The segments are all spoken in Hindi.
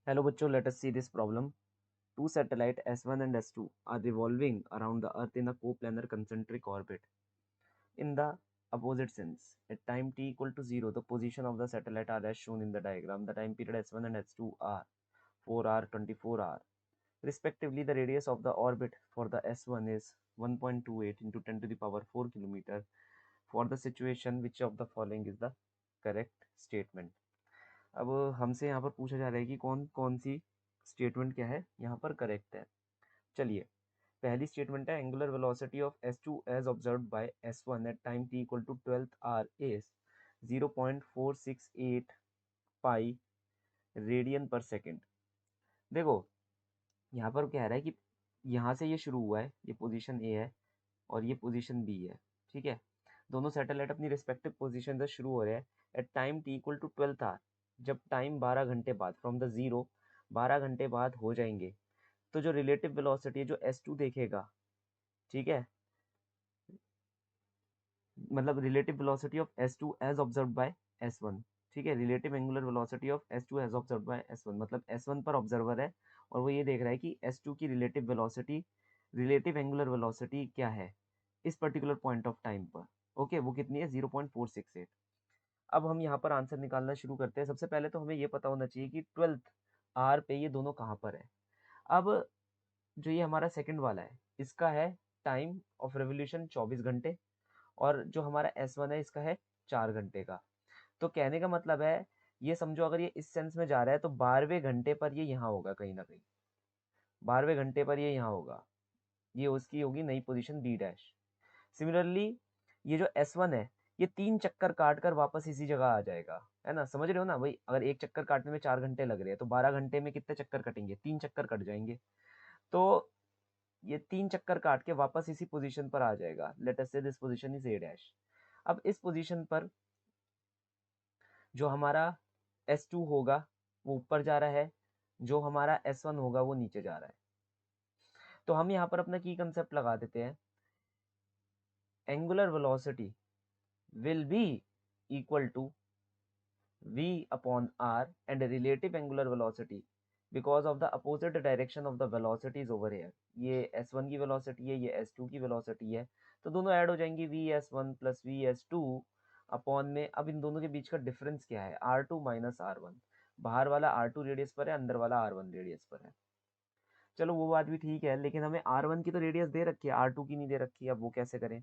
Hello bachcho, let us see this problem. Two satellites S1 and S2 are revolving around the Earth in a coplanar concentric orbit. In the opposite sense, at time t equal to 0, the position of the satellite are as shown in the diagram. The time period S1 and S2 are 4 hour, 24 hour. Respectively, the radius of the orbit for the S1 is 1.28 into 10 to the power 4 kilometer. For the situation, which of the following is the correct statement? अब हमसे यहाँ पर पूछा जा रहा है कि कौन कौन सी स्टेटमेंट क्या है यहाँ पर करेक्ट है। चलिए, पहली स्टेटमेंट है angular velocity of S2 as observed by S1 at time t equal to 12th hour is 0.468 pi radian per second. देखो, यहाँ पर क्या रहा है कि यहाँ से ये शुरू हुआ है, ये पोजीशन A है और ये पोजीशन B है, ठीक है। दोनों सैटेलाइट अपनी रिस्पेक्टिव पोजीशन से शुरू हो रहे हैं at time t equal to 12th hour. जब टाइम 12 घंटे बाद फ्रॉम द जीरो 12 घंटे बाद हो जाएंगे, तो जो रिलेटिव वेलोसिटी है जो S2 देखेगा, ठीक है, मतलब relative velocity of S2 as observed by S1, ठीक है। Relative angular velocity of S2 as observed by S1 मतलब S1 पर ऑब्जर्वर है और वो ये देख रहा है कि S2 की relative velocity, relative angular velocity क्या है इस पर्टिकुलर पॉइंट ऑफ टाइम पर। ओके, वो कितनी है? 0.468। अब हम यहाँ पर आंसर निकालना शुरू करते हैं। सबसे पहले तो हमें ये पता होना चाहिए कि 12th आवर पे ये दोनों कहाँ पर है। अब जो ये हमारा सेकंड वाला है, इसका है टाइम ऑफ रेवोल्यूशन 24 घंटे और जो हमारा S1 है इसका है 4 घंटे का। तो कहने का मतलब है, ये समझो अगर ये इस सेंस में जा रहा है तो 12वें घंटे पर ये यहाँ होगा कहीं ना कहीं, 12वें घंटे पर ये यहाँ होगा, ये उसकी होगी नई पोजीशन B डैश। सिमिलरली ये जो S1 है ये 3 चक्कर काट कर वापस इसी जगह आ जाएगा, है ना। समझ रहे हो ना भाई, अगर एक चक्कर काटने में 4 घंटे लग रहे हैं तो 12 घंटे में कितने चक्कर कटेंगे? 3 चक्कर कट जाएंगे। तो ये 3 चक्कर काट के वापस इसी पोजीशन पर आ जाएगा। लेट अस से this position is A dash. अब इस पोजीशन पर जो हमारा S2 होगा वो ऊपर जा रहा है, जो हमारा S1 होगा वो नीचे जा रहा है। तो हम यहाँ पर अपना की कंसेप्ट लगा देते हैं, angular velocity will be equal to v upon r and relative angular velocity because of the opposite direction of the velocities over here। ये S1 की वेलोसिटी है, ये S2 की वेलोसिटी है, तो दोनों ऐड हो जाएंगी vs1 प्लस vs2 अपॉन में। अब इन दोनों के बीच का डिफरेंस क्या है? r2 minus r1। बाहर वाला r2 रेडियस पर है, अंदर वाला r1 रेडियस पर है। चलो वो बात भी ठीक है, लेकिन हमें r1 की तो रेडियस दे रखी है, r2 की नहीं दे रखी है। अब वो कैसे करें?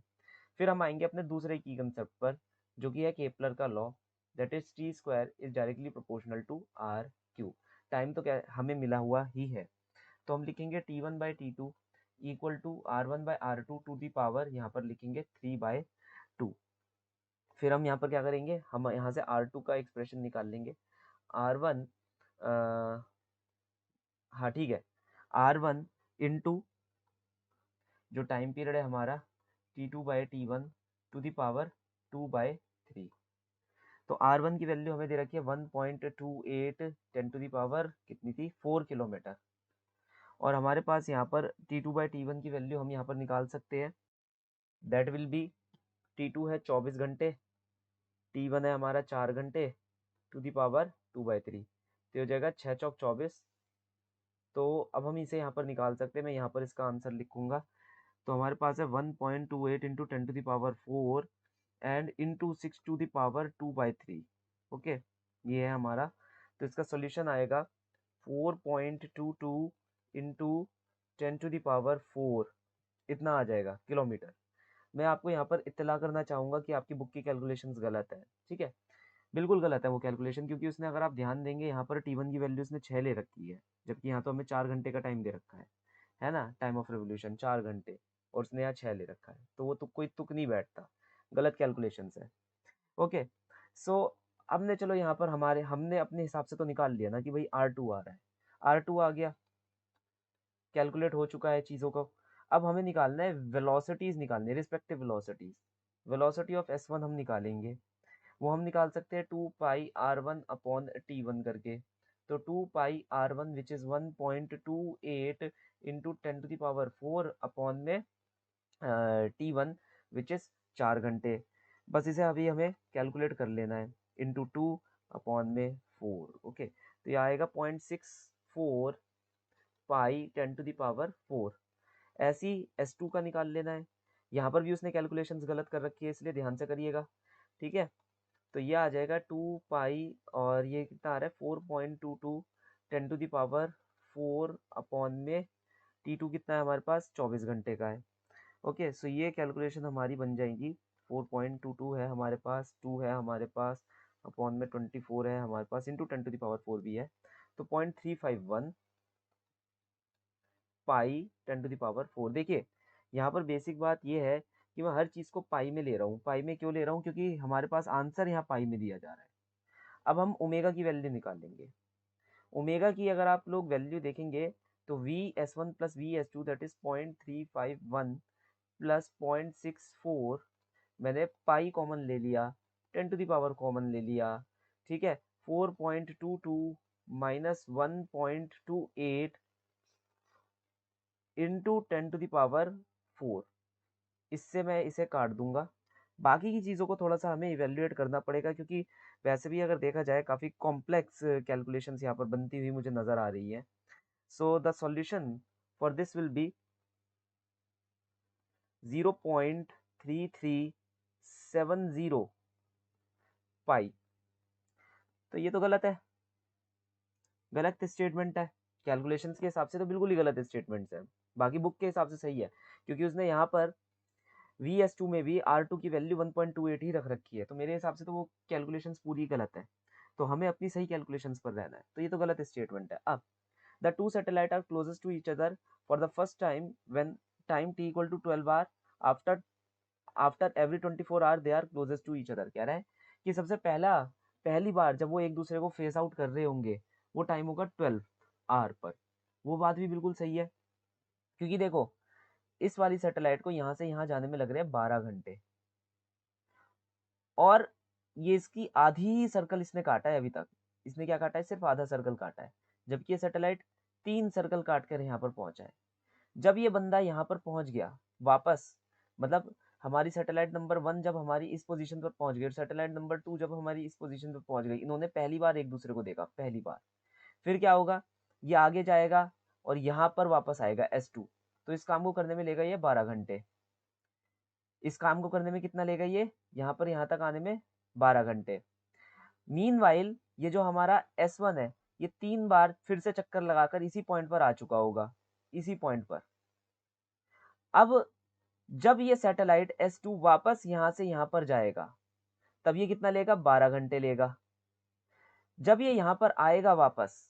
फिर हम आएंगे अपने दूसरे की कंसेप्ट पर, जो कि है केपलर का law, that is T square is directly proportional to R cube. Time तो क्या हमें मिला हुआ ही है, तो हम लिखेंगे T1 by T2 equal to R1 by R2 to the power, यहाँ पर लिखेंगे 3/2। फिर हम यहाँ पर क्या करेंगे, हम यहाँ से R2 का एक्सप्रेशन निकाल लेंगे। R1 हाँ ठीक है, R1 इंटू जो टाइम पीरियड है हमारा T2 by T1 to the power 2/3। तो R1 की वैल्यू हमें दे रखी है 1.28 10 टू दी पावर कितनी थी? 4 किलोमीटर। और हमारे पास यहाँ पर T2 बाई T1 की वैल्यू हम यहाँ पर निकाल सकते हैं, दैट विल बी T2 है 24 घंटे, T1 है हमारा 4 घंटे टू दी पावर 2/3, तो हो जाएगा 6 चौक 24। तो अब हम इसे यहाँ पर निकाल सकते हैं, मैं यहाँ पर इसका आंसर लिखूंगा। तो हमारे पास है 1.28 into 10 to the power 4 and into 6 to the power 2/3। Okay, ये है हमारा। तो इसका सॉल्यूशन आएगा 4.22 इंटू 10 टू दी पावर 4, इतना आ जाएगा किलोमीटर। मैं आपको यहाँ पर इत्तला करना चाहूँगा कि आपकी बुक की कैलकुलेशंस गलत है, ठीक है। बिल्कुल गलत है वो कैलकुलेशन, क्योंकि उसने, अगर आप ध्यान देंगे, यहाँ पर T1 की वैल्यू उसने 6 ले रखी है, जबकि यहाँ तो हमें 4 घंटे का टाइम दे रखा है ना, टाइम ऑफ रेवोल्यूशन 4 घंटे, और उसने यहाँ 6 ले रखा है, तो वो तो कोई तुक नहीं बैठता, गलत कैलकुलेशन है। ओके, सो अब ने चलो यहाँ पर हमने अपने हिसाब से तो निकाल लिया ना कि भाई R2 आ रहा है, R2 आ गया, कैलकुलेट हो चुका है चीज़ों को। अब हमें निकालना है वेलोसिटीज, निकालनी है respective velocities. Velocity of S1 हम निकालेंगे, वो हम निकाल सकते हैं 2πr1 अपॉन T1 करके। तो 2πr1 which is 1.28 into 10 to the power 4 upon में T1 विच इज 4 घंटे। बस इसे अभी हमें कैलकुलेट कर लेना है, इंटू 2 अपॉन में 4। ओके, तो ये आएगा 0.6 4 पाई 10 टू द पावर 4। ऐसे ही S2 का निकाल लेना है। यहाँ पर भी उसने कैलकुलेशंस गलत कर रखी है, इसलिए ध्यान से करिएगा, ठीक है। तो ये आ जाएगा 2 पाई और ये कितना आ रहा है 4.22 10 टू द पावर 4 अपॉन में T2 कितना है हमारे पास 24 घंटे का है। ओके, सो ये कैलकुलेशन हमारी बन जाएगी 4.22 है हमारे पास, 2 है हमारे पास, अपॉन में 24 है हमारे पास, इंटू 10 टू द पावर 4 भी है, तो 0.351 पाई 10 टू द पावर 4। देखिए यहाँ पर बेसिक बात ये है कि मैं हर चीज़ को पाई में ले रहा हूँ। पाई में क्यों ले रहा हूँ? क्योंकि हमारे पास आंसर यहाँ पाई में दिया जा रहा है। अब हम ओमेगा की वैल्यू निकालेंगे। ओमेगा की अगर आप लोग वैल्यू देखेंगे तो Vs1 plus Vs2 that is 0.351 plus 0.64, मैंने पाई कॉमन ले लिया, 10 टू द पावर कॉमन ले लिया, ठीक है। 4.22 minus 1.28 into 10 to the power 4, इससे मैं इसे काट दूंगा। बाकी की चीज़ों को थोड़ा सा हमें इवेल्युएट करना पड़ेगा, क्योंकि वैसे भी अगर देखा जाए काफ़ी कॉम्प्लेक्स कैलकुलेशंस यहाँ पर बनती हुई मुझे नज़र आ रही है। So the solution for this will be 0.3370 पाई। तो ये तो गलत है, गलत स्टेटमेंट है। कैलकुलेशंस के हिसाब से तो बिल्कुल ही गलत स्टेटमेंट्स है। बाकी बुक के हिसाब से सही है, क्योंकि उसने यहाँ पर Vs2 में भी R2 की वैल्यू 1.28 ही रख रखी है, तो मेरे हिसाब से तो वो कैलकुलेशंस पूरी गलत है। तो हमें अपनी सही कैलकुलेशंस पर रहना है, तो ये तो गलत स्टेटमेंट है। अब the two satellite are closest to each other for the first time when time t equal to 12 hour after every 24 hour they are closest to each other. कह रहा है कि सबसे पहली बार जब वो एक दूसरे को फेस आउट कर रहे होंगे वो टाइम होगा 12 आवर पर। वो बात भी बिल्कुल सही है, क्योंकि देखो इस वाली सैटेलाइट को यहाँ से यहाँ जाने में लग रहे हैं 12 घंटे, और ये इसकी आधी ही सर्कल इसने काटा है अभी तक। इसने क्या काटा है? सिर्फ आधा सर्कल काटा है, जबकि ये सैटेलाइट 3 सर्कल काट कर यहाँ पर पहुंचा है। जब ये बंदा यहाँ पर पहुंच गया वापस, मतलब हमारी सैटेलाइट नंबर 1 जब हमारी इस पोजीशन पर पहुंच गई और सैटेलाइट नंबर 2 जब हमारी इस पोजीशन पर पहुंच गई, इन्होंने पहली बार एक दूसरे को देखा, पहली बार। फिर क्या होगा? ये आगे जाएगा और यहाँ पर वापस आएगा S2, तो इस काम को करने में लेगा ये 12 घंटे। इस काम को करने में कितना लेगा ये? यहाँ पर यहाँ तक आने में 12 घंटे। मीनवाइल ये जो हमारा S1 है, ये 3 बार फिर से चक्कर लगाकर इसी पॉइंट पर आ चुका होगा, इसी पॉइंट पर। अब जब ये सैटेलाइट S2 वापस यहाँ से यहाँ पर जाएगा, तब ये कितना लेगा? 12 घंटे लेगा। जब ये यहाँ पर आएगा वापस,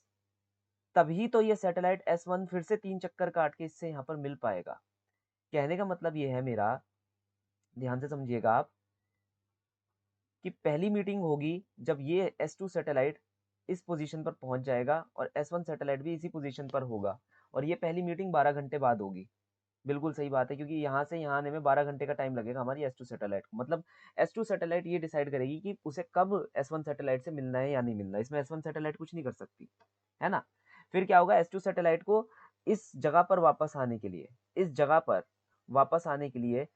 तभी तो ये सैटेलाइट S1 फिर से 3 चक्कर काट के इससे यहाँ पर मिल पाएगा। कहने का मतलब ये है मेरा, ध्यान से समझिएगा आप, कि पहली मीटिंग होगी जब ये S2 सैटेलाइट इस पोजीशन पर पहुंच जाएगा और S1 सैटेलाइट भी इसी पोजीशन पर होगा, और ये पहली मीटिंग 12 घंटे बाद होगी। बिल्कुल सही बात है, क्योंकि यहाँ से यहाँ आने में 12 घंटे का टाइम लगेगा हमारी S2 सैटेलाइट को। मतलब S2 सैटेलाइट ये डिसाइड करेगी कि उसे कब S1 सैटेलाइट से मिलना है या नहीं मिलना है। इसमें S1 सैटेलाइट कुछ नहीं कर सकती, है ना। फिर क्या होगा? S2 सैटेलाइट को इस जगह पर वापस आने के लिए, इस जगह पर वापस आने के लिए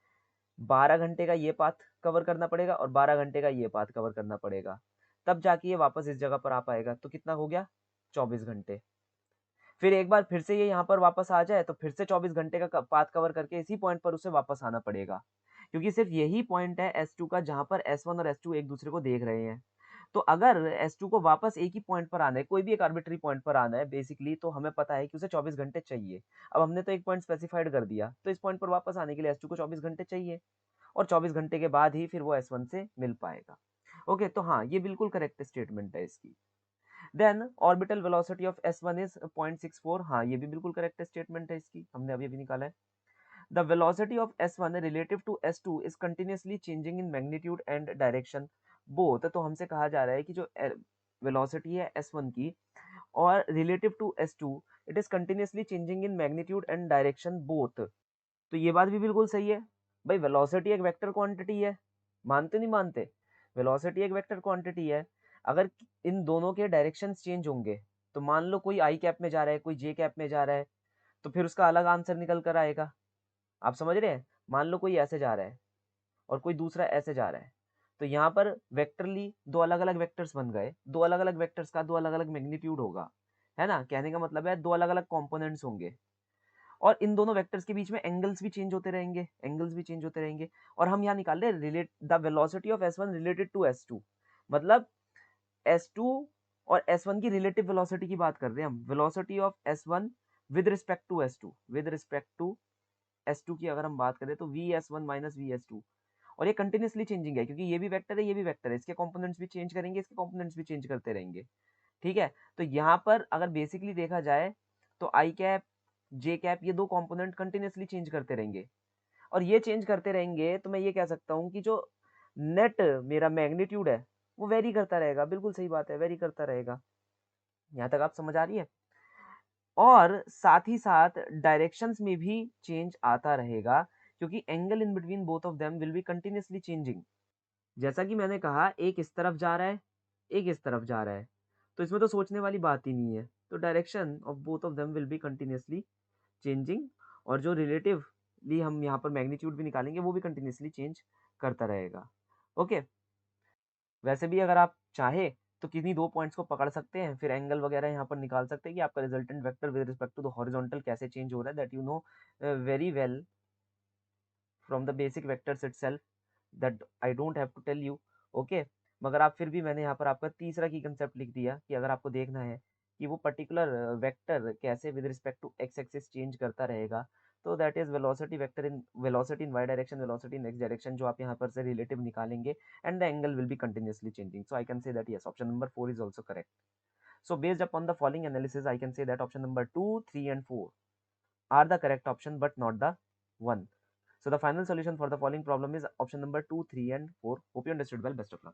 12 घंटे का ये पाथ कवर करना पड़ेगा और 12 घंटे का ये पाथ कवर करना पड़ेगा, तब जाके ये वापस इस जगह पर आ पाएगा। तो कितना हो गया? 24 घंटे। फिर एक बार फिर से ये यहाँ पर वापस आ जाए तो फिर से 24 घंटे का पाथ कवर करके इसी पॉइंट पर उसे वापस आना पड़ेगा, क्योंकि सिर्फ यही पॉइंट है S2 का जहाँ पर S1 और S2 एक दूसरे को देख रहे हैं। तो अगर S2 को वापस एक ही पॉइंट पर आना है, कोई भी एक आर्बिट्री पॉइंट पर आना है बेसिकली, तो हमें पता है कि उसे 24 घंटे चाहिए। अब हमने तो एक पॉइंट स्पेसिफाइड कर दिया, तो इस पॉइंट पर वापस आने के लिए S2 को 24 घंटे चाहिए, और 24 घंटे के बाद ही फिर वो S1 से मिल पाएगा। ओके, तो हाँ, ये बिल्कुल करेक्ट स्टेटमेंट है इसकी। Then orbital velocity of S1 is 0.64। हाँ, ये भी बिल्कुल करेक्ट स्टेटमेंट है इसकी, हमने अभी अभी निकाला है। The velocity of S1 relative to S2 is continuously changing in magnitude and direction both. तो हमसे कहा जा रहा है कि जो वेलोसिटी है S1 की और relative to S2, it is continuously changing in magnitude and direction both. तो ये बात भी बिल्कुल सही है भाई। वेलोसिटी एक वेक्टर क्वांटिटी है, मानते नहीं मानते? वेलोसिटी एक वेक्टर क्वांटिटी है। अगर इन दोनों के डायरेक्शंस चेंज होंगे, तो मान लो कोई आई कैप में जा रहा है, कोई जे कैप में जा रहा है, तो फिर उसका अलग आंसर निकल कर आएगा। आप समझ रहे हैं? मान लो कोई ऐसे जा रहा है और कोई दूसरा ऐसे जा रहा है, तो यहाँ पर वेक्टरली दो अलग अलग वेक्टर्स बन गए, दो अलग अलग वेक्टर्स का दो अलग अलग मैग्नीट्यूड होगा। है ना, कहने का मतलब है दो अलग अलग कंपोनेंट्स होंगे और इन दोनों वेक्टर्स के बीच में एंगल्स भी चेंज होते रहेंगे, एंगल्स भी चेंज होते रहेंगे। और हम यहाँ निकाल रहे हैं relate the velocity of S1 related to S2, मतलब S2 और S1 की रिलेटिव वेलोसिटी की बात कर रहे हैं हम, velocity of S1 with respect to S2, with respect to S2 की अगर हम बात करें तो VS1 माइनस VS2, और ये कंटिन्यूसली चेंजिंग है क्योंकि ये भी वेक्टर है, ये भी वेक्टर है, इसके कंपोनेंट्स भी चेंज करेंगे, इसके कंपोनेंट्स भी चेंज करते रहेंगे। ठीक है, तो यहाँ पर अगर बेसिकली देखा जाए तो आई कैप जे कैप ये दो कंपोनेंट कंटिन्यूसली चेंज करते रहेंगे, और ये चेंज करते रहेंगे तो मैं ये कह सकता हूँ कि जो नेट मेरा मैग्नीट्यूड है वो वेरी करता रहेगा। बिल्कुल सही बात है, वेरी करता रहेगा। यहाँ तक आप समझ आ रही है। और साथ ही साथ डायरेक्शंस में भी चेंज आता रहेगा क्योंकि angle in between both of them will be continuously changing. जैसा कि मैंने कहा, एक इस तरफ जा रहा है, एक इस तरफ जा रहा है, तो इसमें तो सोचने वाली बात ही नहीं है। तो direction of both of them will be continuously changing, और जो रिलेटिवली हम यहाँ पर मैग्नीट्यूड भी निकालेंगे वो भी कंटिन्यूसली चेंज करता रहेगा। ओके, वैसे भी अगर आप चाहे तो किन्हीं दो पॉइंट्स को पकड़ सकते हैं, फिर एंगल वगैरह यहाँ पर निकाल सकते हैं कि आपका resultant vector with respect to the horizontal कैसे चेंज हो रहा है, that you know very well from the basic vectors itself, that I don't have to tell you. Okay, मगर आप फिर भी मैंने यहाँ पर आपका तीसरा की कंसेप्ट लिख दिया कि अगर आपको देखना है कि वो पर्टिकुलर वेक्टर कैसे with respect to X axis change करता रहेगा, तो that is velocity in Y direction, velocity in X direction, जो आप यहाँ पर से रिलेटिव निकालेंगे, and the angle will be continuously changing. So I can say that yes, option number 4 is also correct. So based upon the following analysis, I can say that option number 2, 3 and 4 are the correct option but not the 1. So the final solution for the following problem is option number 2, 3 and 4. Hope you understood well. Best of luck.